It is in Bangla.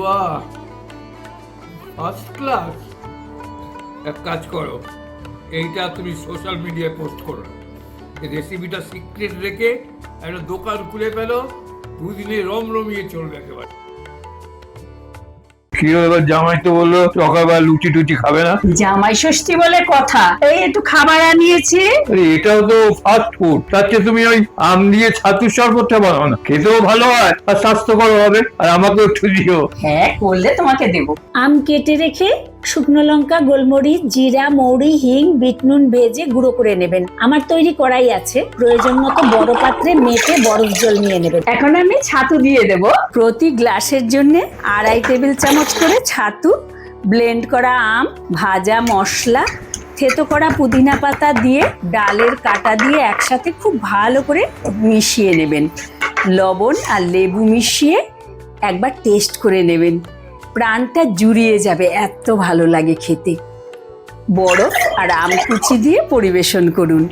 বাহ, ফার্স্ট ক্লাস। এক কাজ করো, এইটা তুমি সোশ্যাল মিডিয়ায় পোস্ট করো। এই রেসিপিটা সিক্রেট রেখে একটা দোকান খুলে ফেলো, দুদিনে রমিয়ে চলবে একেবারে। কি এবার জামাই তো বললো সকালবেলা লুচি টুচি খাবে না। জামাই ষষ্ঠী বলে কথা, এই একটু খাবার আনিয়েছি। এটাও তো ফাস্ট ফুড, তার চেয়ে তুমি ওই আম দিয়ে ছাতুর শরবতটা বানাও না, খেতেও ভালো হয় আর স্বাস্থ্যকর হবে, আর আমাকে একটু দিও। হ্যাঁ, করলে তোমাকে দেব। আম কেটে রেখে শুকনো লঙ্কা, গোলমরিচ, জিরা, মৌরি, হিং, বিট নুন ভেজে গুঁড়ো করে নেবেন। আমার তৈরি কড়াই আছে, প্রয়োজন মতো বড় পাত্রে মেখে বরফ জল নিয়ে নেবেন। এখন আমি ছাতু দিয়ে দেব। প্রতি গ্লাসের জন্য 2.5 টেবিল চামচ করে ছাতু, ব্লেন্ড করা আম, ভাজা মশলা, থেতো করা পুদিনা পাতা দিয়ে ডালের কাটা দিয়ে একসাথে খুব ভালো করে মিশিয়ে নেবেন। লবণ আর লেবু মিশিয়ে একবার টেস্ট করে নেবেন, প্রাণটা জুড়িয়ে যাবে, এত ভালো লাগে খেতে। বরফ আর আম কুচি দিয়ে পরিবেশন করুন।